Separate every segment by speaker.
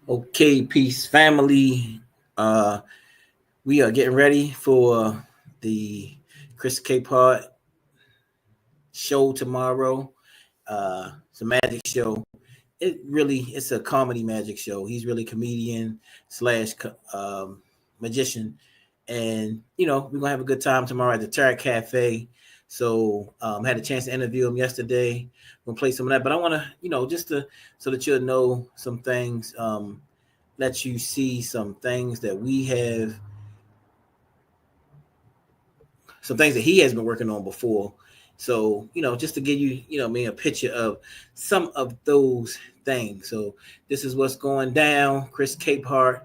Speaker 1: Okay, peace, family. Uh, we are getting ready for the Chris Capehart show tomorrow. It's a magic show. It's a comedy magic show. He's really comedian slash magician, and we're gonna have a good time tomorrow at the Tarot Cafe. So had a chance to interview him yesterday. We're gonna play some of that, but I want to, just to so that you'll know some things. Let you see some things that we have, some things that he has been working on before. So, just to give you, me a picture of some of those things. So this is what's going down. Chris Capehart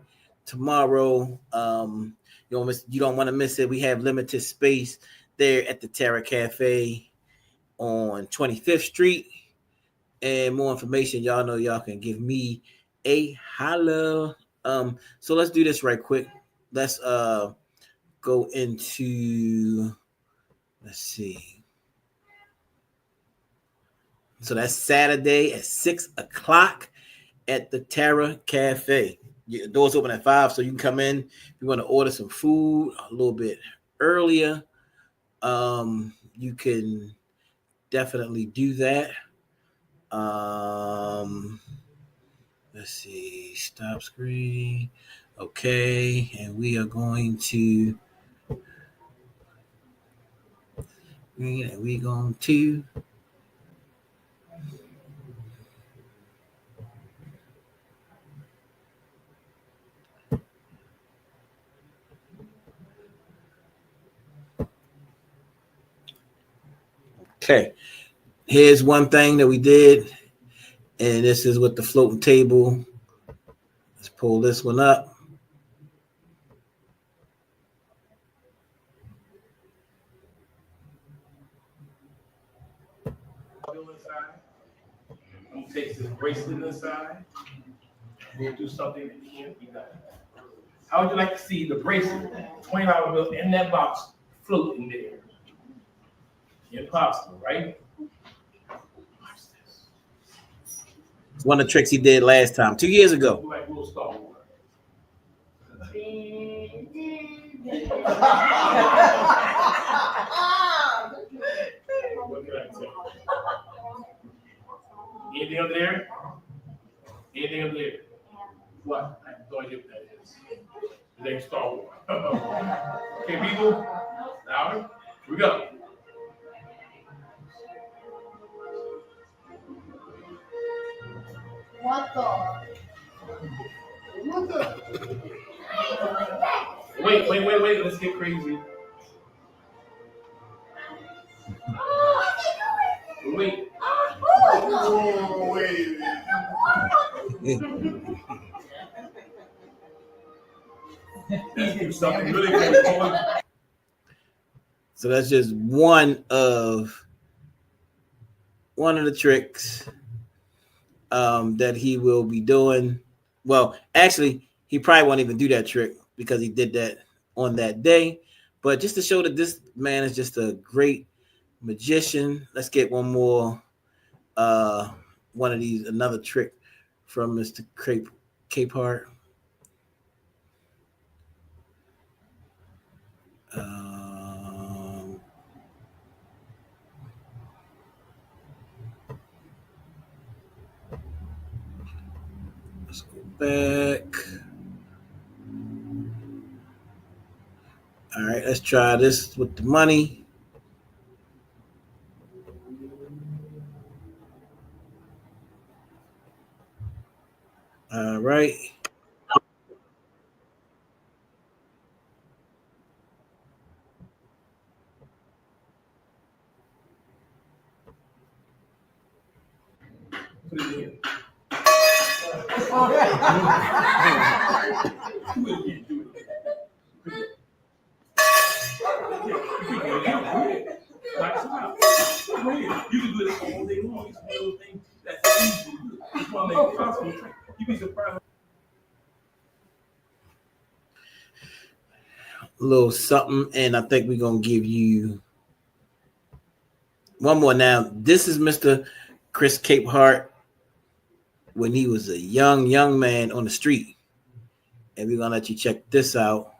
Speaker 1: tomorrow. You don't want to miss it. We have limited space there at the Terra Cafe on 25th Street. And more information, y'all know y'all can give me a holla. So let's do this right quick. Let's go into, let's see. So that's Saturday at 6 o'clock at the Terra Cafe. The doors open at 5, so you can come in if you want to order some food a little bit earlier. You can definitely do that. Let's see, stop screen. Okay, and we are going to okay. Here's one thing that we did, and this is with the floating table. Let's pull this one up.
Speaker 2: I'm gonna take this bracelet inside. We'll do something that can't be done. How would you like to see the bracelet, $20 bill in that box, floating there? Impossible, right? Watch this.
Speaker 1: It's one of the tricks he did last time, 2 years ago.
Speaker 2: Like little Star Wars. What can I tell you? Anything up there? Anything up there? What? I have no idea what that is. It ain't Star Wars. Okay, people? Now, here we go.
Speaker 3: What the? What the?
Speaker 2: Wait. Let's get crazy. Wait.
Speaker 3: Oh,
Speaker 2: wait. Let's do something really cool.
Speaker 1: So that's just one of the tricks that he will be doing. Well, actually, he probably won't even do that trick because he did that on that day. But just to show that this man is just a great magician, let's get one more, one of these, another trick from Mr. Capehart. Let's go back. All right, let's try this with the money. All right.
Speaker 2: Put it in. You can do this all day long. It's one of those things that's easy to do. It's one of the possible tricks. You'd be surprised.
Speaker 1: A little something, and I think we're gonna give you one more. Now, this is Mr. Chris Capehart when he was a young man on the street. And we're gonna let you check this out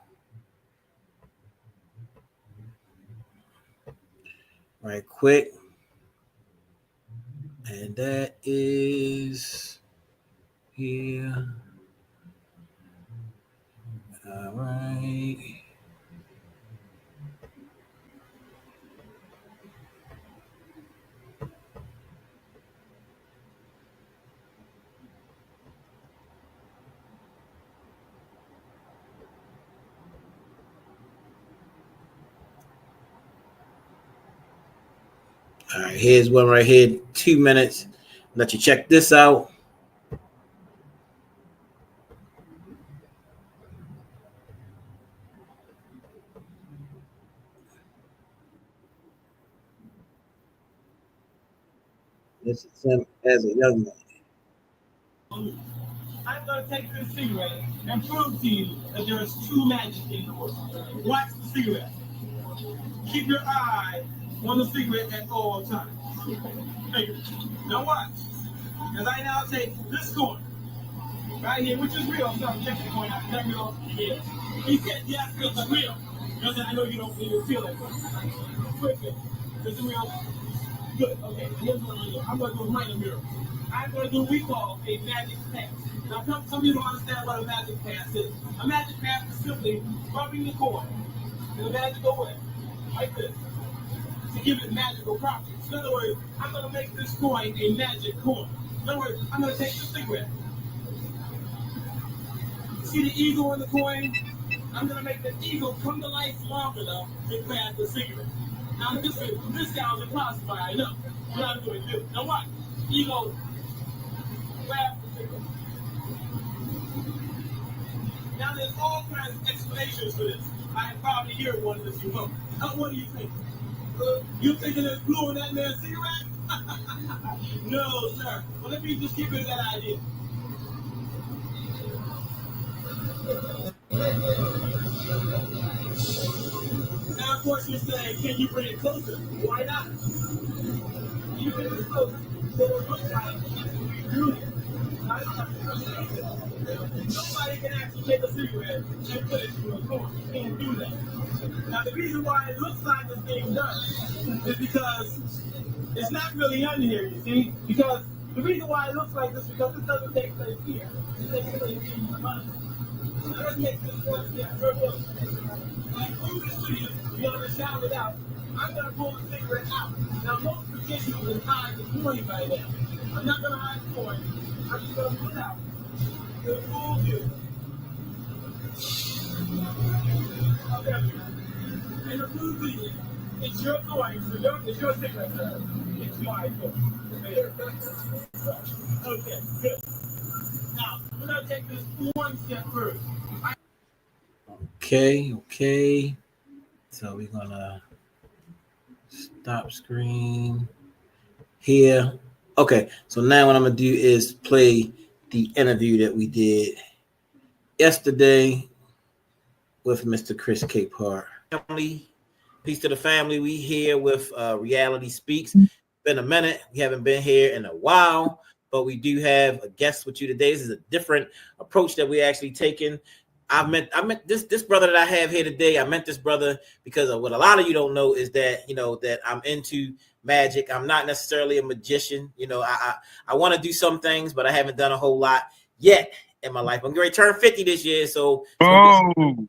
Speaker 1: right quick. And that is here. All right. All right, here's one right here, 2 minutes. Let you check this out. This is him as a young man.
Speaker 4: I'm going to take this cigarette and prove to you that there is true magic in the world. Watch the cigarette. Keep your eye on the cigarette at all times. Now watch. As I now take this coin, right here, which is real. So check the coin out. Is that real? Yes. He said, yes, it's real. I know you don't even feel it. Quickly. Is it real? Good. Okay. Here's what I'm going to do. I'm going to do a minor miracle. I'm going to do what we call a magic pass. Now, some people don't understand what a magic pass is. A magic pass is simply rubbing the coin in a magical way, like this, to give it magical properties. In other words, I'm going to make this coin a magic coin. In other words, I'm going to take this cigarette. See the eagle on the coin? I'm going to make the eagle come to life long enough to pass the cigarette. Now, this sounds impossible, I know. What I'm going to do. Now, watch. Eagle grab the cigarette. Now, there's all kinds of explanations for this. I probably hear one that you know. What do you think? You thinking there's blue in that man's cigarette? No, sir. Well, let me just give you that idea. Now, of course, you're saying, can you bring it closer? Why not? You bring it closer. So it looks like we do it. Nobody can actually take a cigarette and put it through a coin. You can't do that. Now, the reason why it looks like it's being done is because it's not really under here, you see? Because the reason why it looks like this is because this doesn't take place here. It takes place in the mind. Now, let's make this one step further. When I prove this to you, you're going to shout it out. I'm going to pull the cigarette out. Now, most magicians will hide the coin by now. I'm not going to hide the coin. I'm just going to pull it out. It'll fool you. Okay. And the proof is, it's your coin, so it's your cigarette, sir. It's my coin. Okay, good. Now, we're going to take this one step further.
Speaker 1: Okay. So we're going to stop screen here. Okay, so now what I'm going to do is play the interview that we did yesterday with Mr. Chris Capehart. Family, peace to the family. We here with Reality Speaks. Been a minute. We haven't been here in a while, but we do have a guest with you today. This is a different approach that we're actually taking. I met this brother that I have here today. I met this brother because of what a lot of you don't know is that, that I'm into magic. I'm not necessarily a magician. I want to do some things, but I haven't done a whole lot yet in my life. I'm going to turn 50 this year, so it's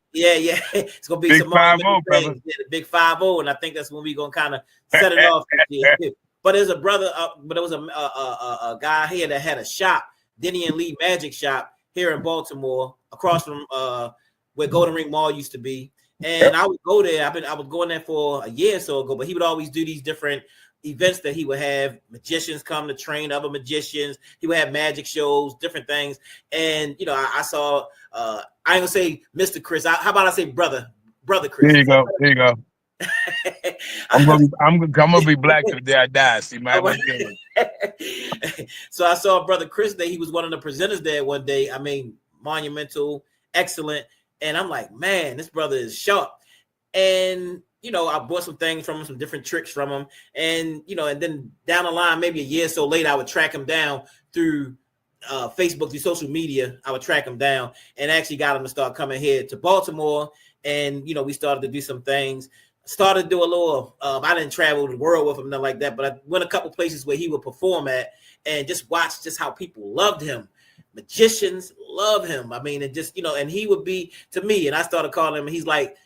Speaker 1: going to be
Speaker 5: big
Speaker 1: some more
Speaker 5: things.
Speaker 1: Yeah, the big 5-0, and I think that's when we're going to kind of set it off this year. But there's a brother, but there was a guy here that had a shop, Denny and Lee Magic Shop here in Baltimore, across from where Golden Ring Mall used to be. And I would go there. I was going there for a year or so ago, but he would always do these different events that he would have magicians come to train other magicians. He would have magic shows, different things. And, I saw, I ain't gonna say Mr. Chris. How about I say brother Chris?
Speaker 5: There you go. I'm gonna be black till the day I die. See, my
Speaker 1: So I saw brother Chris there. He was one of the presenters there one day. I mean, monumental, excellent. And I'm like, man, this brother is sharp. And I bought some things from him, some different tricks from him. And and then down the line, maybe a year or so later, I would track him down through Facebook, through social media, I would track him down and actually got him to start coming here to Baltimore. And, we started to do some things. Started to do a little, I didn't travel the world with him, nothing like that, but I went a couple places where he would perform at and just watched just how people loved him. Magicians love him. I mean, and just, and he would be to me, and I started calling him, he's like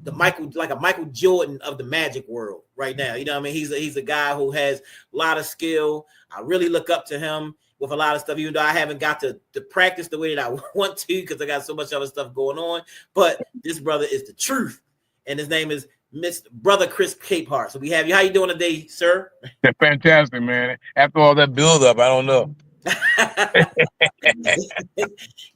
Speaker 1: a Michael Jordan of the magic world right now. You know what I mean? He's a guy who has a lot of skill. I really look up to him with a lot of stuff, even though I haven't got to practice the way that I want to because I got so much other stuff going on. But this brother is the truth. And his name is Mr. Brother Chris Capehart. So we have you. How you doing today, sir?
Speaker 5: They're fantastic, man. After all that build up, I don't know.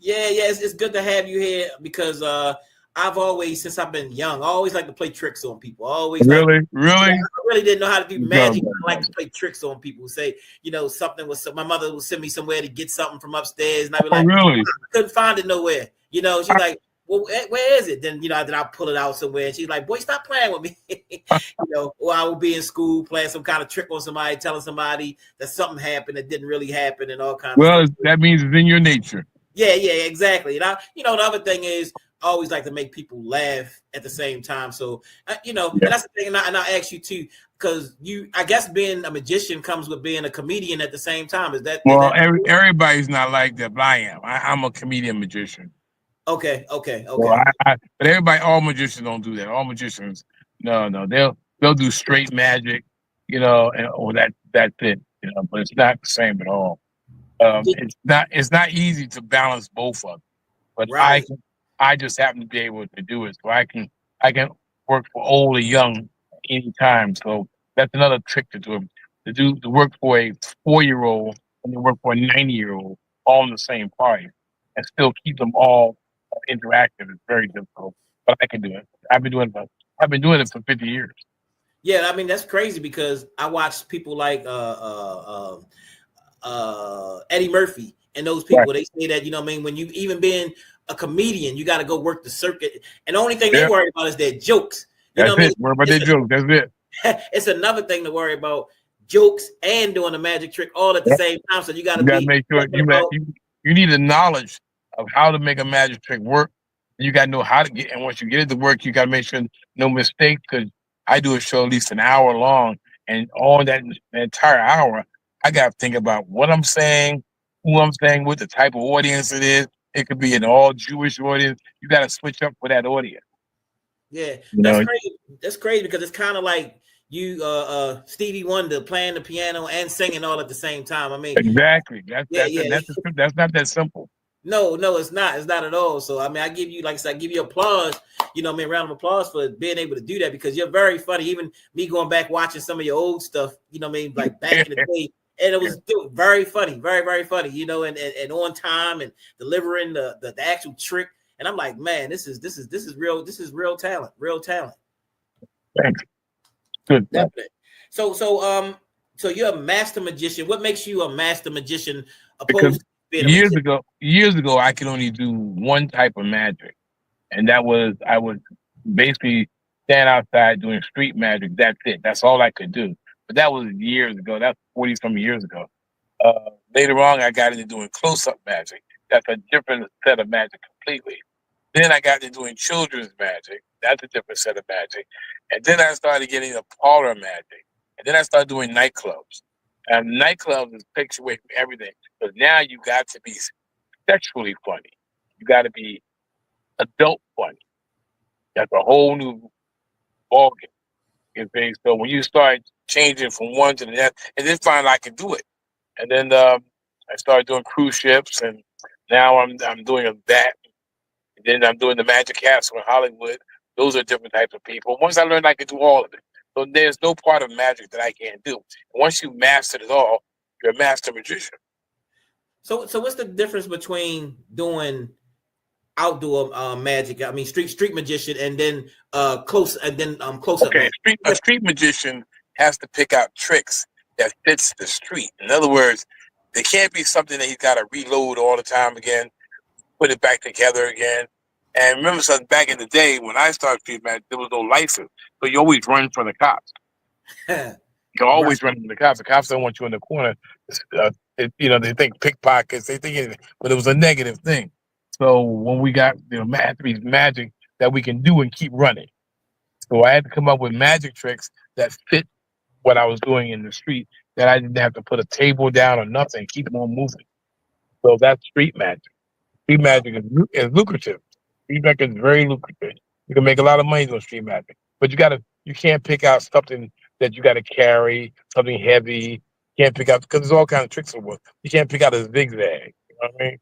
Speaker 1: It's good to have you here because I've always, since I've been young, I always like to play tricks on people. I always
Speaker 5: really.
Speaker 1: I really didn't know how to do magic. I like to play tricks on people. Say, something was, my mother would send me somewhere to get something from upstairs, and I'd be like,
Speaker 5: really?
Speaker 1: I couldn't find it nowhere. She's like, well, where is it? Then then I'll pull it out somewhere, and she's like, boy, stop playing with me. Or I would be in school playing some kind of trick on somebody, telling somebody that something happened that didn't really happen, and all kinds of stuff.
Speaker 5: That means it's in your nature.
Speaker 1: Yeah, exactly. And the other thing is, I always like to make people laugh at the same time. So, and that's the thing. And I ask you too, because I guess being a magician comes with being a comedian at the same time. Is that?
Speaker 5: Well, everybody's not like that, but I am. I'm a comedian magician.
Speaker 1: Okay.
Speaker 5: Well, but everybody, all magicians don't do that. All magicians, no, they'll do straight magic, or that's it, but it's not the same at all. It's not easy to balance both of them, but
Speaker 1: right.
Speaker 5: I just happen to be able to do it, so I can work for old or young anytime. So that's another trick to work for a 4-year-old and to work for a 90-year-old all in the same party and still keep them all interactive. Is very difficult, but I can do it. I've been doing it for 50 years.
Speaker 1: Yeah, I mean that's crazy because I watch people like Eddie Murphy and those people. Right. They say that when you even being a comedian, you got to go work the circuit, and the only thing they worry about is their jokes.
Speaker 5: That's it. Worry about their jokes. That's it.
Speaker 1: It's another thing to worry about, jokes and doing a magic trick all at the same time. So you got to
Speaker 5: make sure you need the knowledge of how to make a magic trick work. You got to know how to get, and once you get it to work, you got to make sure no mistake. Because I do a show at least an hour long, and all that entire hour, I got to think about what I'm saying, who I'm saying, what the type of audience it is. It could be an all Jewish audience. You got to switch up for that audience.
Speaker 1: Yeah, that's crazy. That's crazy because it's kind of like you, Stevie Wonder, playing the piano and singing all at the same time. I mean,
Speaker 5: exactly. That's not that simple.
Speaker 1: No, it's not. It's not at all. So I mean, I give you, like I said, I give you applause. Round of applause for being able to do that because you're very funny. Even me going back watching some of your old stuff, like back in the day. And it was still very funny, very, very funny, and on time and delivering the actual trick. And I'm like, man, this is real talent.
Speaker 5: Thanks. Good.
Speaker 1: Definitely. So you're a master magician. What makes you a master magician opposed to being
Speaker 5: years ago, I could only do one type of magic, and that was I would basically stand outside doing street magic. That's it. That's all I could do. But that was years ago. That's 40-some years ago. Later on, I got into doing close-up magic. That's a different set of magic completely. Then I got into doing children's magic. That's a different set of magic. And then I started getting into parlor magic. And then I started doing nightclubs. And nightclubs is takes away from everything. But now you got to be sexually funny. You got to be adult funny. That's a whole new ballgame. So when you start changing from one to the next, and then finally I could do it. And then I started doing cruise ships, and now I'm doing that. And then I'm doing the Magic Castle in Hollywood. Those are different types of people. Once I learned I could do all of it. So there's no part of magic that I can't do. Once you master it all, you're a master magician.
Speaker 1: So what's the difference between doing outdoor magic? I mean, street magician, and then close up.
Speaker 5: Okay, a street magician has to pick out tricks that fits the street. In other words, there can't be something that he's got to reload all the time again, put it back together again. And remember, so back in the day when I started street magic, there was no license, so you always run from the cops. You always run from the cops. The cops don't want you in the corner They think pickpockets, they think anything, but it was a negative thing. So when we got magic that we can do and keep running, so I had to come up with magic tricks that fit what I was doing in the street. That I didn't have to put a table down or nothing, keep them on moving. So that's street magic. Street
Speaker 1: Wow.
Speaker 5: magic is lucrative. Street magic is very lucrative. You can make a lot of money doing street magic, but you can't pick out something that you got to carry, something heavy. You can't pick out because there's all kinds of tricks in the world. You can't pick out a zigzag. You know what I mean?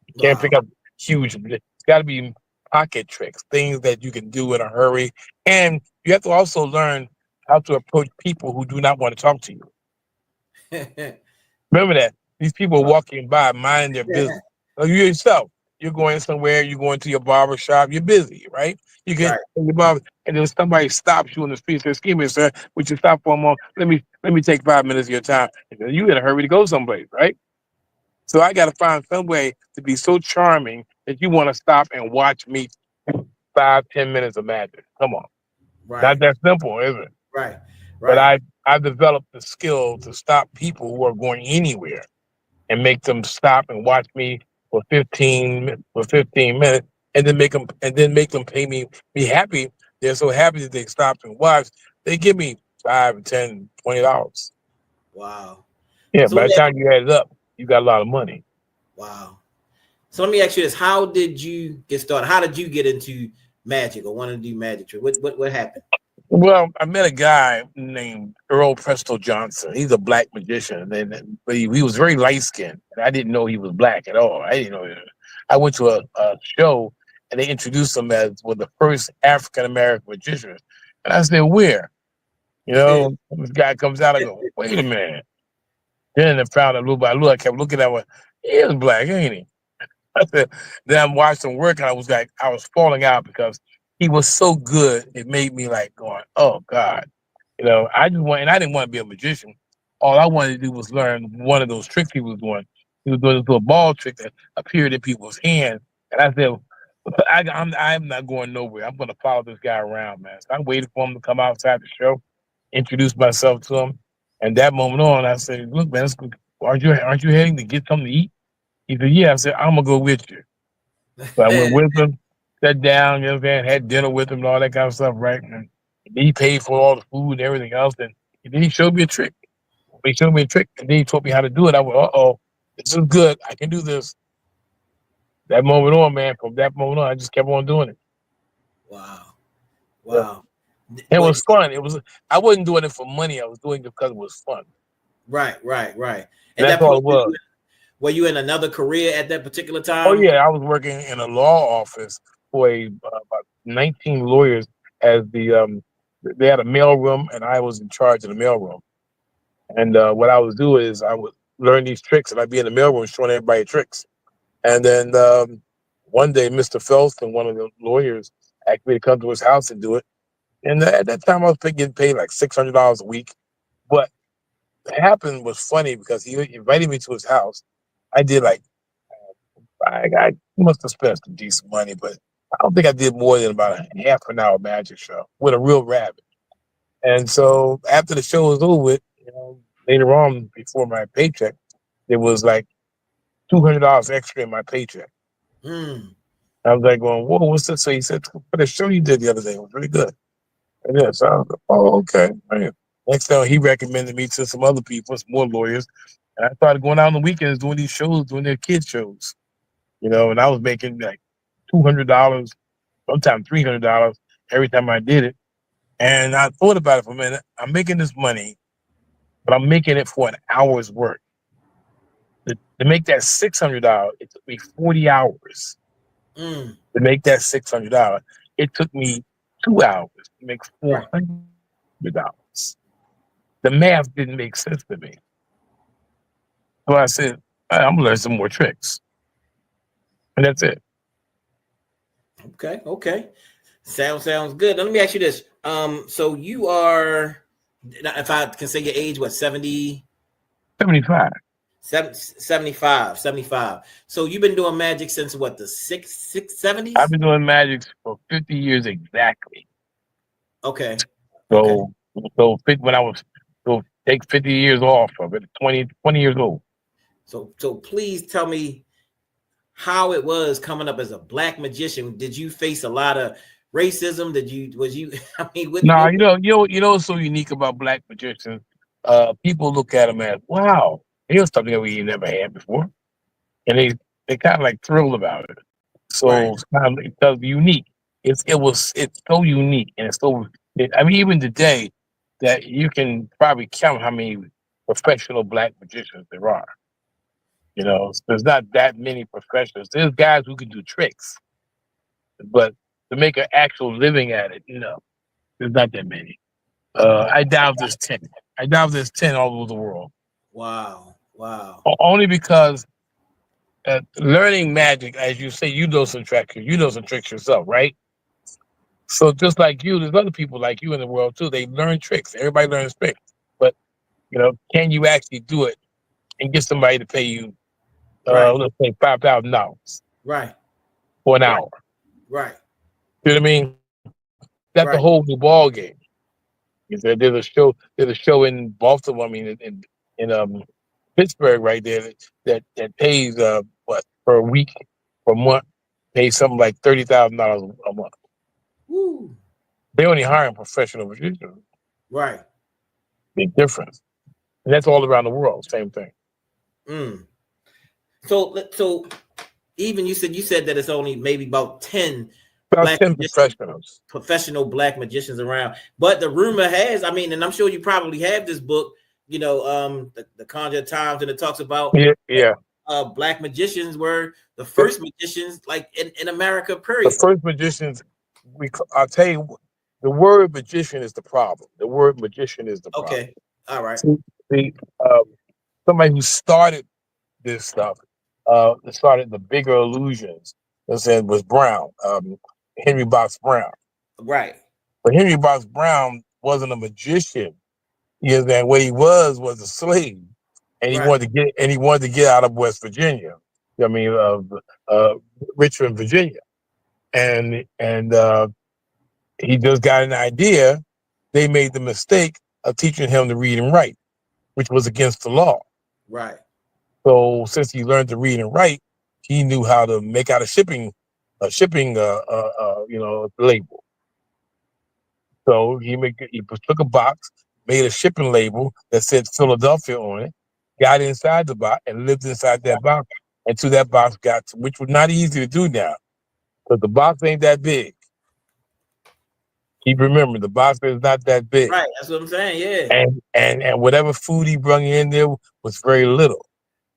Speaker 5: You can't
Speaker 1: Wow.
Speaker 5: pick up huge. It's got to be pocket tricks, things that you can do in a hurry, and you have to also learn how to approach people who do not want to talk to you. Remember that these people are walking by, mind their business. So you yourself, you're going somewhere, you're going to your barber shop, you're busy, right? You get
Speaker 1: Right.
Speaker 5: in your barber, and then somebody stops you in the street, says, "Excuse me, sir, would you stop for a moment? Let me take 5 minutes of your time." And then you in a hurry to go someplace, right? So I got to find some way to be so charming that you want to stop and watch me 5, 10 minutes of magic. Come on, not
Speaker 1: Right.
Speaker 5: that simple, is it?
Speaker 1: Right.
Speaker 5: But
Speaker 1: Right.
Speaker 5: I developed the skill to stop people who are going anywhere and make them stop and watch me for 15 minutes, and then make them pay me be happy. They're so happy that they stopped and watched. They give me five, $10, $20.
Speaker 1: Wow.
Speaker 5: Yeah,
Speaker 1: So let
Speaker 5: by
Speaker 1: me
Speaker 5: the
Speaker 1: ask,
Speaker 5: time you add it up, you got a lot of money.
Speaker 1: wow. So let me ask you this: how did you get started? How did you get into magic or wanting to do magic trick? What happened?
Speaker 5: Well, I met a guy named Earl Presto Johnson. He's a black magician, but he was very light skinned. And I didn't know he was black at all. I didn't know. I went to a show and they introduced him as one of the first African American magicians. And I said, "Where?" This guy comes out. I go, "Wait a minute." Then I found out little by little. I kept looking at him. He is black, ain't he? I said, then I watched him work, and I was falling out because he was so good. It made me like going, "Oh God." And I didn't want to be a magician. All I wanted to do was learn one of those tricks he was doing. He was doing this little ball trick that appeared in people's hands. And I said, I'm not going nowhere. I'm going to follow this guy around, man. So I waited for him to come outside the show, introduce myself to him. And that moment on, I said, "Look, man, aren't you heading to get something to eat?" He said, "Yeah." I said, "I'm going to go with you." So I went with him, sat down, had dinner with him and all that kind of stuff, right? And he paid for all the food and everything else. And then he showed me a trick. He showed me a trick, and then he taught me how to do it. I went, "Uh-oh, this is good. I can do this." That moment on, man, from that moment on, I just kept on doing it.
Speaker 1: Wow.
Speaker 5: Yeah.
Speaker 1: Wow.
Speaker 5: It
Speaker 1: But
Speaker 5: was fun. I wasn't doing it for money. I was doing it because it was fun.
Speaker 1: right.
Speaker 5: And
Speaker 1: At
Speaker 5: that's
Speaker 1: that
Speaker 5: all
Speaker 1: point,
Speaker 5: it was.
Speaker 1: were you in another career at that particular
Speaker 5: Oh,
Speaker 1: time?
Speaker 5: yeah, I was working in a law office for about 19 lawyers as they had a mail room, and I was in charge of the mail room. And what I would do is I would learn these tricks, and I'd be in the mailroom showing everybody tricks. And then one day, Mr. Felston, one of the lawyers, asked me to come to his house and do it. And at that time, I was getting paid like $600 a week. But what happened was funny because he invited me to his house. I did like I must have spent some decent money, but I don't think I did more than about a half an hour magic show with a real rabbit. And so after the show was over with, later on before my paycheck, there was like $200 extra in my paycheck.
Speaker 1: Hmm.
Speaker 5: I was like going, "Whoa, what's this?" So he said, "For the show you did the other day, it was really good." And yeah, so I was like, "Oh, okay." Right. Next time he recommended me to some other people, some more lawyers. And I started going out on the weekends doing these shows, doing their kids shows, and I was making like $200, sometimes $300 every time I did it. And I thought about it for a minute. I'm making this money, but I'm making it for an hour's work. To make that $600, it took me 40 hours
Speaker 1: Mm.
Speaker 5: to make that $600. It took me 2 hours to make
Speaker 1: Right.
Speaker 5: $400. The math didn't make sense to me. So I said, I'm gonna learn some more tricks. And that's it.
Speaker 1: Okay. Sounds good. Now, let me ask you this. So you are, if I can say your age, what, 70,
Speaker 5: 75.
Speaker 1: 75. So you've been doing magic since what, the
Speaker 5: I've
Speaker 1: 70s?
Speaker 5: been doing magic for 50 years exactly.
Speaker 1: Okay. Okay.
Speaker 5: So when I was so take 50 years off of it, 20 years old.
Speaker 1: So please tell me how it was coming up as a black magician. Did you face a lot of racism? Was you? I mean,
Speaker 5: Nah, you know what's so unique about black magicians? People look at them as, wow, here's something that we never had before, and they kind of like thrilled about it.
Speaker 1: right,
Speaker 5: So it's unique. It's so unique, and I mean, even today, that you can probably count how many professional black magicians there are. You know, there's not that many professionals. There's guys who can do tricks, but to make an actual living at it, no, there's not that many. I doubt there's 10. I doubt there's 10 all over the world.
Speaker 1: wow,
Speaker 5: Only because learning magic, as you say, you know some tricks yourself, right? So just like you, there's other people like you in the world too. They learn tricks. Everybody learns tricks, but can you actually do it and get somebody to pay you,
Speaker 1: right,
Speaker 5: let's say $5,000
Speaker 1: right,
Speaker 5: for an
Speaker 1: right,
Speaker 5: hour?
Speaker 1: right,
Speaker 5: You know what I mean? That's a
Speaker 1: right,
Speaker 5: whole new ball game. There's a show in Baltimore. I mean, in Pittsburgh, right there, that pays what per week, per month, pays something like $30,000 a month.
Speaker 1: woo,
Speaker 5: They only hiring professional musicians.
Speaker 1: right.
Speaker 5: Big difference, and that's all around the world. Same thing.
Speaker 1: Mm. So even you said that it's only maybe about 10
Speaker 5: About
Speaker 1: black
Speaker 5: 10
Speaker 1: magicians,
Speaker 5: professionals.
Speaker 1: professional black magicians around. But the rumor has, I mean, and I'm sure you probably have this book, the Conjure Times, and it talks about
Speaker 5: Yeah, yeah.
Speaker 1: black magicians were the
Speaker 5: The,
Speaker 1: first magicians like in America,
Speaker 5: the
Speaker 1: period.
Speaker 5: first magicians, I'll tell you, the word magician is the problem. The word magician is the problem.
Speaker 1: Okay. All right.
Speaker 5: See, the somebody who started this stuff, started the bigger illusions, and said was Brown, Henry Box Brown.
Speaker 1: Right.
Speaker 5: But Henry Box Brown wasn't a magician. You know, what he was a slave, and he
Speaker 1: Right.
Speaker 5: wanted to get out of West Virginia. I mean, uh, Richmond, Virginia, and he just got an idea. They made the mistake of teaching him to read and write, which was against the law.
Speaker 1: Right.
Speaker 5: So since he learned to read and write, he knew how to make out a shipping label. So he took a box, made a shipping label that said Philadelphia on it, got inside the box and lived inside that box until that box which was not easy to do now because the box ain't that big. Keep remembering the box is not that big,
Speaker 1: Right. That's what I'm saying. Yeah.
Speaker 5: and whatever food he brought in there was very little.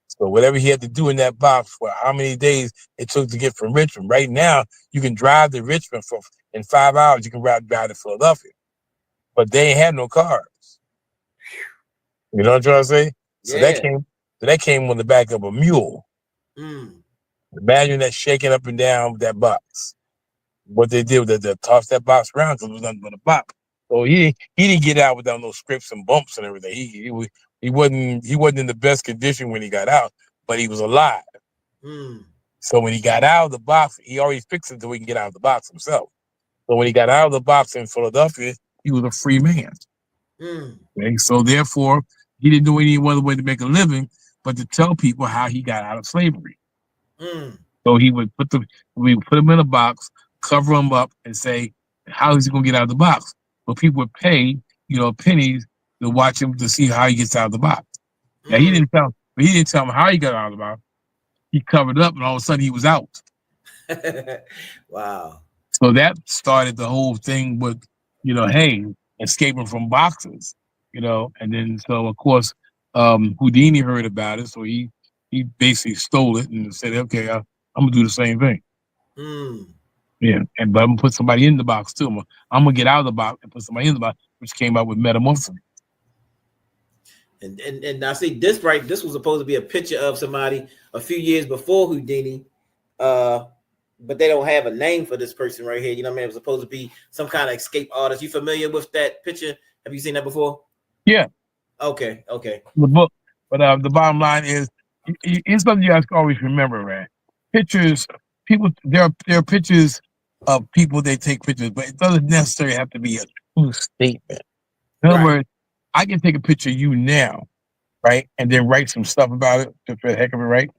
Speaker 5: So whatever he had to do in that box for how many days it took to get from Richmond. Right now, you can drive to Richmond in 5 hours. You can drive to Philadelphia, but they ain't had no cars. You know what I'm trying to say? So that
Speaker 1: Yeah.
Speaker 5: came on the back of a mule.
Speaker 1: Mm.
Speaker 5: Imagine that shaking up and down with that box. What they did was they tossed that box around because it was nothing but a box. So he didn't get out without no scripts and bumps and everything. He wasn't in the best condition when he got out, but he was alive.
Speaker 1: Mm.
Speaker 5: So when he got out of the box, he already fixed it so he can get out of the box himself. So when he got out of the box in Philadelphia, he was a free man.
Speaker 1: Mm.
Speaker 5: Okay? So therefore, he didn't know any other way to make a living but to tell people how he got out of slavery.
Speaker 1: Mm.
Speaker 5: So we would put him in a box, cover him up, and say, "How is he going to get out of the box?" But people would pay, pennies to watch him to see how he gets out of the box. Now
Speaker 1: Mm.
Speaker 5: he didn't tell him how he got out of the box. He covered up, and all of a sudden he was out.
Speaker 1: Wow.
Speaker 5: So that started the whole thing with, hey, escaping from boxes, and then so of course Houdini heard about it, so he basically stole it and said, okay, I'm gonna do the same thing.
Speaker 1: Mm.
Speaker 5: Yeah, but I'm gonna put somebody in the box too. I'm gonna get out of the box and put somebody in the box, which came out with metamorphosis.
Speaker 1: And I see this right. This was supposed to be a picture of somebody a few years before Houdini, but they don't have a name for this person right here. You know what I mean? It was supposed to be some kind of escape artist. You familiar with that picture? Have you seen that before?
Speaker 5: Yeah,
Speaker 1: Okay.
Speaker 5: the book. But the bottom line is, it's something you guys can always remember, right? Pictures, people. There are pictures of people. They take pictures, but it doesn't necessarily have to be a true statement. In other
Speaker 1: Right.
Speaker 5: words, I can take a picture of you now, right, and then write some stuff about it just for the heck of it, right?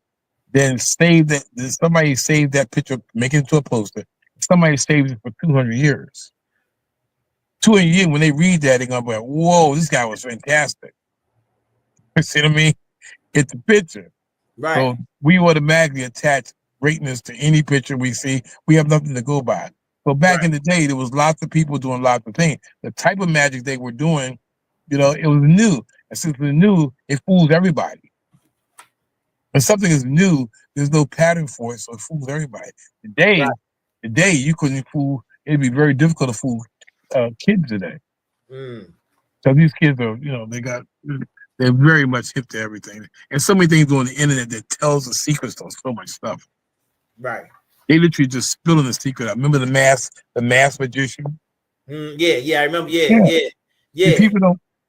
Speaker 5: Then save that. Then somebody save that picture, make it into a poster. Somebody saves it for 200 years. 200 years, when they read that, they're gonna be like, "Whoa, this guy was fantastic." See what I mean? It's a picture.
Speaker 1: Right.
Speaker 5: So we automatically attach greatness to any picture we see. We have nothing to go by. So back
Speaker 1: Right.
Speaker 5: in the day, there was lots of people doing lots of things. The type of magic they were doing, it was new. And since it's new, it fools everybody. When something is new, there's no pattern for it, so it fools everybody.
Speaker 1: Right.
Speaker 5: Today you couldn't fool. It'd be very difficult to fool kids today.
Speaker 1: Mm.
Speaker 5: So these kids are, they're very much hip to everything. And so many things on the internet that tells the secrets to so much stuff.
Speaker 1: Right.
Speaker 5: They literally just spilling the secret out. Remember the mass magician?
Speaker 1: Yeah, I remember. Yeah,
Speaker 5: Yeah.
Speaker 1: yeah,
Speaker 5: See,
Speaker 1: yeah.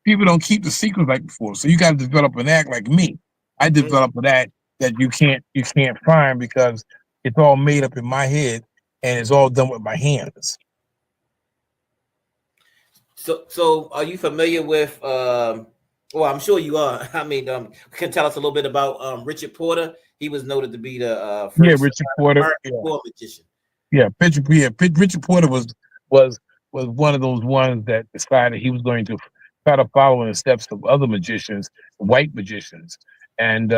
Speaker 5: people don't keep the secrets like before. So you got to develop an act like me. I developed an act that you can't find because it's all made up in my head and it's all done with my hands.
Speaker 1: So are you familiar with? Well, I'm sure you are. I mean, can tell us a little bit about Richard Porter. He was noted to be the
Speaker 5: Yeah,
Speaker 1: first
Speaker 5: Richard Porter.
Speaker 1: American
Speaker 5: Yeah.
Speaker 1: poor magician.
Speaker 5: Yeah, Richard Porter was one of those ones that decided he was going to try to follow in the steps of other magicians, white magicians, and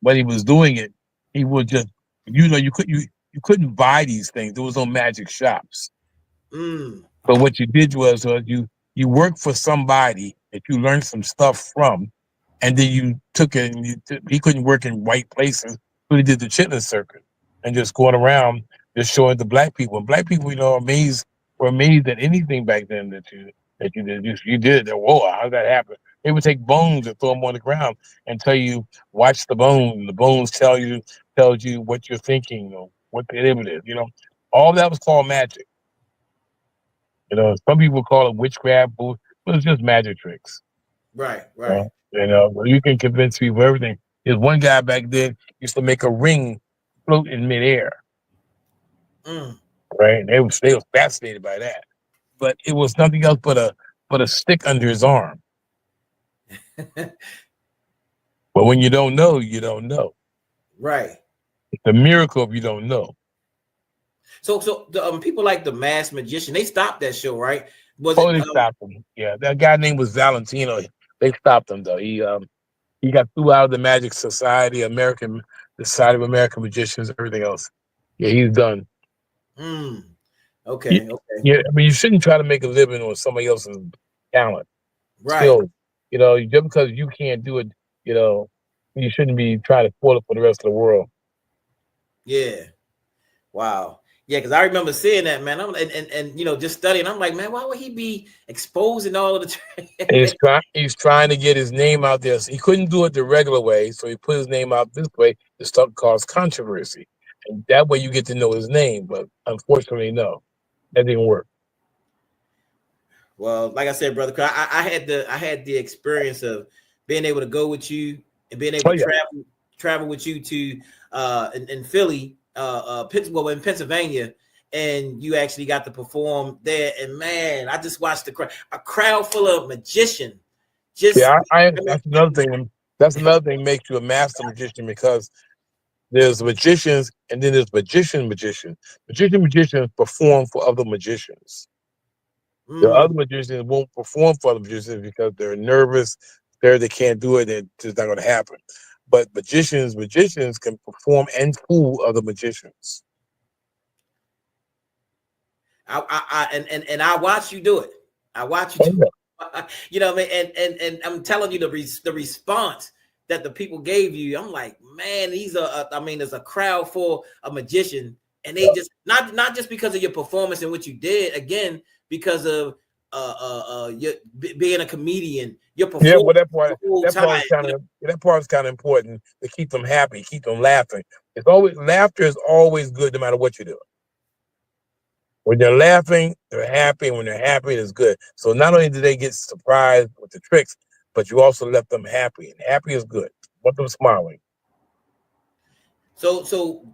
Speaker 5: when he was doing it, he would just you couldn't buy these things. There was no magic shops.
Speaker 1: Mm.
Speaker 5: But what you did was you worked for somebody that you learned some stuff from, and then you took it and he couldn't work in white places, so he did the chitlin circuit and just going around just showing the black people. And black people, were amazed at anything back then that you did. You did it. Whoa, how did that happen? They would take bones and throw them on the ground and tell you, watch the bone. The bones tells you what you're thinking or what the it is. All that was called magic. Some people call it witchcraft, but it's just magic tricks.
Speaker 1: Right, right.
Speaker 5: You can convince people of everything. There's one guy back then used to make a ring float in midair,
Speaker 1: Mm.
Speaker 5: right? And they was fascinated by that. But it was nothing else but a stick under his arm. But when you don't know, you don't know.
Speaker 1: Right.
Speaker 5: It's a miracle if you don't know.
Speaker 1: So the people like the Masked Magician, they stopped that show, right? Was
Speaker 5: Oh,
Speaker 1: it?
Speaker 5: they stopped him. Yeah, that guy name was Valentino. They stopped him though. He got threw out of the Magic Society, the Society of American Magicians, everything else. Yeah, he's done.
Speaker 1: Okay, okay.
Speaker 5: Yeah, I mean, you shouldn't try to make a living on somebody else's talent.
Speaker 1: Right.
Speaker 5: Still, just because you can't do it, you shouldn't be trying to spoil it for the rest of the world.
Speaker 1: Yeah. Wow. Yeah, because I remember seeing that, man. And just studying. I'm like, man, why would he be exposing all of the?
Speaker 5: He's trying to get his name out there. So he couldn't do it the regular way, so he put his name out this way to start cause controversy, and that way you get to know his name. But unfortunately, no, that didn't work.
Speaker 1: Well, like I said, brother, I had the experience of being able to go with you and being able to travel with you to in Philly, Pittsburgh, in Pennsylvania, and you actually got to perform there. And man, I just watched a crowd full of magicians.
Speaker 5: That's another thing. That's another thing makes you a master magician, because there's magicians and then there's magicians. Magicians perform for other magicians. The other magicians won't perform for other magicians because they're nervous, they can't do it, and it's just not going to happen. But magicians can perform and fool other magicians.
Speaker 1: And I watch you do it. I watch you do it. You know what I mean? And I'm telling you the response that the people gave you. I'm like, man, there's a crowd full of magicians, and they just not just because of your performance and what you did, again, because of your being a comedian, your performance.
Speaker 5: Yeah, well, that part is kind of important to keep them happy, keep them laughing. Laughter is always good, no matter what you do. When they're laughing, they're happy, and when they're happy, it's good. So not only do they get surprised with the tricks, but you also left them happy, and happy is good. Want them smiling.
Speaker 1: So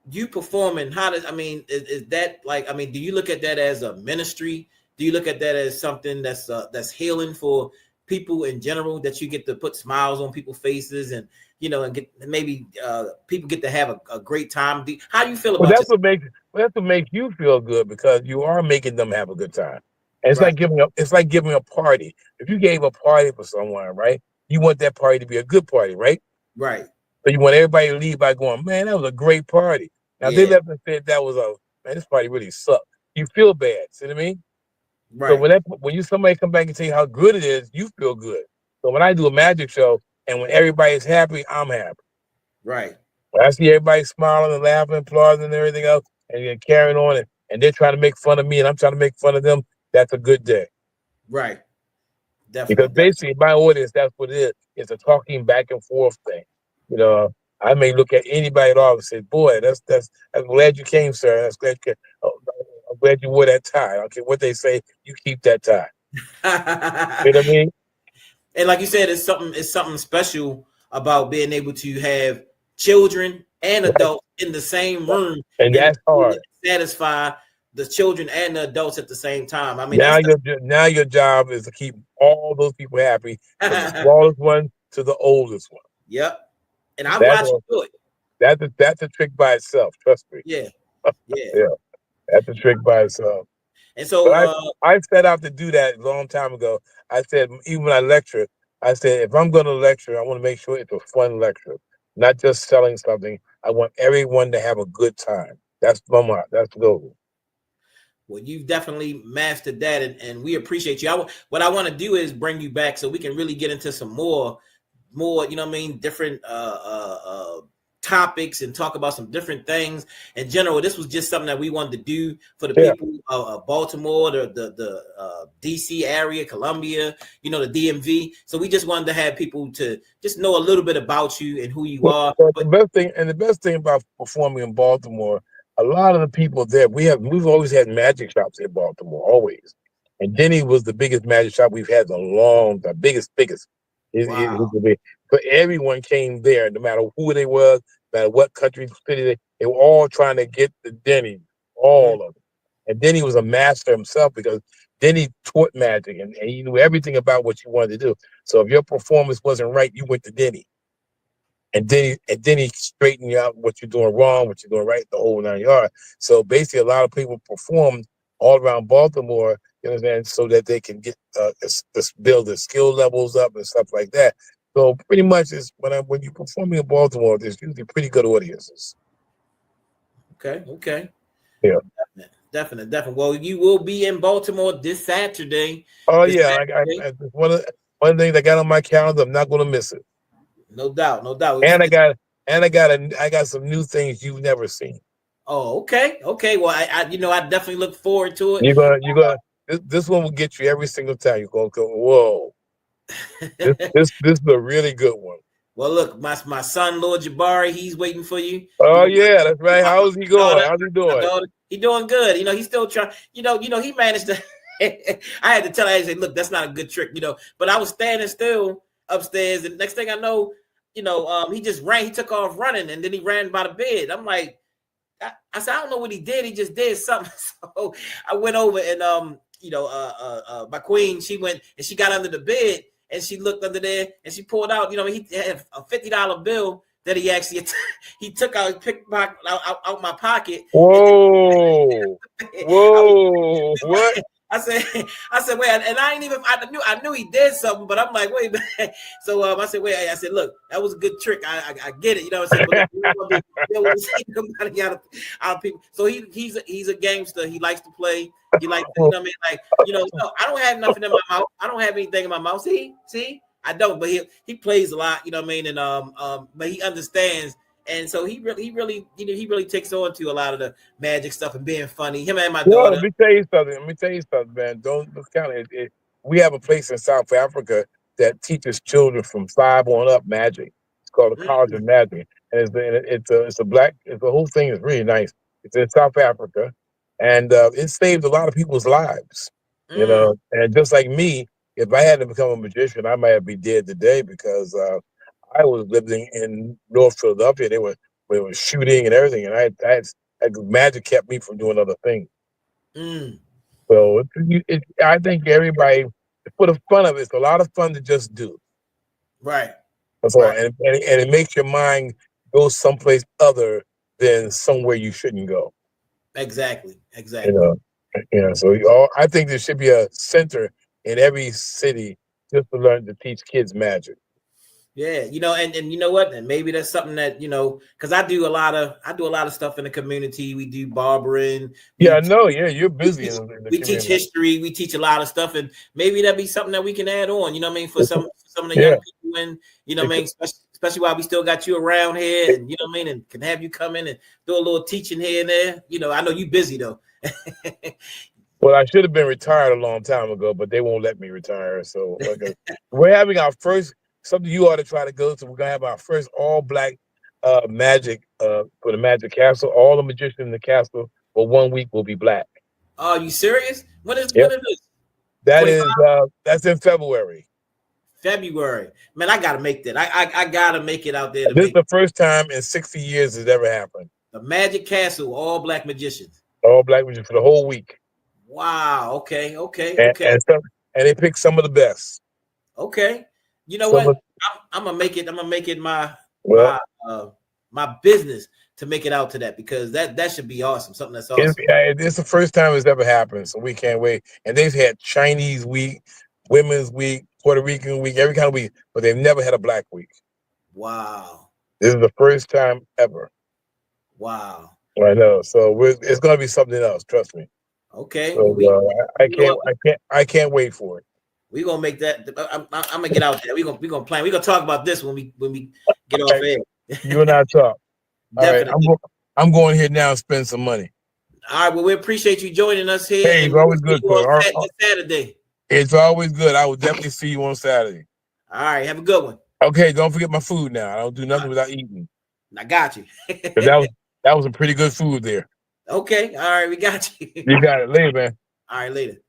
Speaker 1: you performing? Is that like? I mean, do you look at that as a ministry? Do you look at that as something that's healing for people in general that you get to put smiles on people's faces, and and get maybe people get to have a great time. How do you feel
Speaker 5: Well,
Speaker 1: about yourself?
Speaker 5: that's what makes you feel good because you are making them have a good time. And
Speaker 1: Right,
Speaker 5: it's like giving a party. If you gave a party for someone, right? You want that party to be a good party, right?
Speaker 1: right,
Speaker 5: So you want everybody to leave by going, man, that was a great party. Now they
Speaker 1: yeah,
Speaker 5: left and said that was a man, this party really sucked. You feel bad. See what I mean? So
Speaker 1: right,
Speaker 5: when you somebody come back and tell you how good it is, you feel good. So when I do a magic show and when everybody's happy, I'm happy.
Speaker 1: right,
Speaker 5: When I see everybody smiling and laughing, applauding and everything else, and they're carrying on and they're trying to make fun of me and I'm trying to make fun of them, that's a good day.
Speaker 1: right.
Speaker 5: Because
Speaker 1: Definitely, definitely.
Speaker 5: basically my audience, that's what it is. It's a talking back and forth thing. You know, I may look at anybody at all and say, boy, I'm glad you came, sir. That's glad you came. Oh, I'm glad you wore that tie. I don't care what they say, you keep that tie. You know what I mean?
Speaker 1: And like you said, it's something special about being able to have children and
Speaker 5: Right.
Speaker 1: adults in the same room
Speaker 5: And
Speaker 1: and
Speaker 5: that's hard.
Speaker 1: satisfy the children and the adults at the same time. I mean,
Speaker 5: Now your job is to keep all those people happy, from the
Speaker 1: that's
Speaker 5: smallest one to the oldest one.
Speaker 1: yep. And I
Speaker 5: That's
Speaker 1: watch
Speaker 5: a
Speaker 1: you do it.
Speaker 5: that's a trick by itself. Trust me.
Speaker 1: Yeah, yeah.
Speaker 5: Yeah, that's a trick by itself.
Speaker 1: And
Speaker 5: But
Speaker 1: so,
Speaker 5: I set out to do that a long time ago. I said even when I lecture, I said if I'm going to lecture, I want to make sure it's a fun lecture, not just selling something. I want everyone to have a good time. That's my mark. That's the goal.
Speaker 1: well, you've definitely mastered that, and we appreciate you. What I want to do is bring you back so we can really get into some more, different topics and talk about some different things in general. This was just something that we wanted to do for the
Speaker 5: Yeah.
Speaker 1: people of Baltimore, the DC area, Columbia, the DMV. So we just wanted to have people to just know a little bit about you and who you are.
Speaker 5: Well,
Speaker 1: But
Speaker 5: the best thing about performing in Baltimore, a lot of the people there, we've always had magic shops in Baltimore, always. And Denny was the biggest magic shop we've had in a long time, biggest.
Speaker 1: wow,
Speaker 5: But everyone came there, no matter who they was, no matter what country, city they were all trying to get to Denny,
Speaker 1: mm,
Speaker 5: all of them. And Denny was a master himself because Denny taught magic and he knew everything about what you wanted to do. So if your performance wasn't right, you went to Denny and then he straighten you out what you're doing wrong, what you're doing right, the whole 9 yards. So basically, a lot of people perform all around Baltimore, you know what I'm saying, so that they can get build their skill levels up and stuff like that. So pretty much, is when you're performing in Baltimore, there's usually pretty good audiences.
Speaker 1: okay, okay.
Speaker 5: Yeah.
Speaker 1: Definitely. Well, you will be in Baltimore this Saturday.
Speaker 5: Oh
Speaker 1: This
Speaker 5: yeah,
Speaker 1: Saturday,
Speaker 5: it's one of the things I got on my calendar. I'm not going to miss it.
Speaker 1: no doubt, no doubt.
Speaker 5: And I got some new things you've never seen.
Speaker 1: Oh, okay, okay. Well, I definitely look forward to
Speaker 5: You're gonna this one will get you every single time. You're gonna go, whoa.
Speaker 1: it.
Speaker 5: This is a really good one.
Speaker 1: Well, look, my son, Lord Jabari, he's waiting for you.
Speaker 5: Oh yeah, that's right. How's he
Speaker 1: Daughter,
Speaker 5: going? How's he
Speaker 1: my
Speaker 5: doing?
Speaker 1: daughter, he doing good. He's still trying. He managed to. I had to tell her, I said, look, that's not a good trick. But I was standing still upstairs, and next thing I know, he just ran. He took off running, and then he ran by the bed. I'm like, I said, I don't know what he did. He just did something. So I went over and my queen, she went and she got under the bed and she looked under there and she pulled out, he had a $50 bill that he actually he took out, he picked out my pocket.
Speaker 5: Whoa, whoa, what?
Speaker 1: I said, wait, and I ain't even, I knew he did something, but I'm like, wait, so I said, wait, I said, look, that was a good trick. I get it, what I'm saying, but look, you don't want to see nobody out of people. So he's a gangster. He likes to play. He likes to, like, no, I don't have nothing in my mouth. I don't have anything in my mouth. See, I don't, but he plays a lot, and but he understands. And so he really takes on to a lot of the magic stuff and being funny. Him and my
Speaker 5: Well,
Speaker 1: daughter.
Speaker 5: let me tell you something, man. Don't discount it. We have a place in South Africa that teaches children from 5 on up magic. It's called the College of Magic, and it's the whole thing is really nice. It's in South Africa, and it saved a lot of people's lives.
Speaker 1: Mm,
Speaker 5: And just like me, if I hadn't become a magician, I might be dead today because I was living in North Philadelphia. They were shooting and everything, and magic kept me from doing other things.
Speaker 1: mm.
Speaker 5: So I think everybody for the fun of it. It's a lot of fun to just do.
Speaker 1: Right.
Speaker 5: That's all,
Speaker 1: Right.
Speaker 5: and it makes your mind go someplace other than somewhere you shouldn't go.
Speaker 1: Exactly.
Speaker 5: You
Speaker 1: Exactly.
Speaker 5: know, So I think there should be a center in every city just to learn to teach kids magic.
Speaker 1: Yeah, and you know what? And maybe that's something that, because I do a lot of stuff in the community. We do barbering,
Speaker 5: Yeah, I
Speaker 1: we
Speaker 5: know. Yeah, you're
Speaker 1: we
Speaker 5: busy
Speaker 1: teach,
Speaker 5: in the
Speaker 1: we teach
Speaker 5: community.
Speaker 1: history, we teach a lot of stuff, and maybe that'd be something that we can add on. You know what I mean? For some of the
Speaker 5: Yeah,
Speaker 1: young people, and what I mean, especially while we still got you around here, and what I mean, and can have you come in and do a little teaching here and there. I know you busy though.
Speaker 5: well, I should have been retired a long time ago, but they won't let me retire. So we're having our first something you ought to try to go to. We're gonna have our first all black magic for the Magic Castle. All the magicians in the castle for 1 week will be black.
Speaker 1: Are you serious? When is
Speaker 5: Yep,
Speaker 1: when is this?
Speaker 5: that
Speaker 1: 25
Speaker 5: is that's in February.
Speaker 1: February. Man, I gotta make that. I gotta make it out there to
Speaker 5: This is
Speaker 1: make
Speaker 5: the first time in 60 years it's ever happened.
Speaker 1: the Magic Castle, all black magicians.
Speaker 5: All black magicians for the whole week,
Speaker 1: Wow. Okay. Okay.
Speaker 5: and
Speaker 1: Okay.
Speaker 5: and they pick some of the best.
Speaker 1: Okay. You know
Speaker 5: Some
Speaker 1: what?
Speaker 5: of
Speaker 1: I'm gonna make it. I'm gonna make it my
Speaker 5: well,
Speaker 1: uh my business to make it out to that, because that should be awesome. Something that's awesome.
Speaker 5: it's the first time it's ever happened, so we can't wait. And they've had Chinese week, Women's week, Puerto Rican week, every kind of week, but they've never had a black week.
Speaker 1: Wow.
Speaker 5: This is the first time ever.
Speaker 1: Wow.
Speaker 5: I know, so it's going to be something else. Trust me.
Speaker 1: Okay. Well,
Speaker 5: So
Speaker 1: you know what?
Speaker 5: I can't wait for it.
Speaker 1: We gonna make that. I'm gonna get out there. We gonna plan. We gonna talk about this when we get
Speaker 5: All
Speaker 1: off
Speaker 5: right,
Speaker 1: air.
Speaker 5: you and I talk. All right,
Speaker 1: Definitely.
Speaker 5: I'm going here now and spend some money.
Speaker 1: All right. Well, we appreciate you joining us here,
Speaker 5: Hey,
Speaker 1: and
Speaker 5: it's
Speaker 1: we will
Speaker 5: always
Speaker 1: see
Speaker 5: good,
Speaker 1: you on
Speaker 5: sir.
Speaker 1: Saturday.
Speaker 5: It's always good. I will definitely see you on Saturday.
Speaker 1: All right. Have a good one.
Speaker 5: Okay, don't forget my food now. I don't do
Speaker 1: All
Speaker 5: nothing
Speaker 1: right.
Speaker 5: without eating.
Speaker 1: I got you.
Speaker 5: 'Cause that was some pretty good food there.
Speaker 1: Okay. All right. We got you.
Speaker 5: You got it. Later, man.
Speaker 1: All right. Later.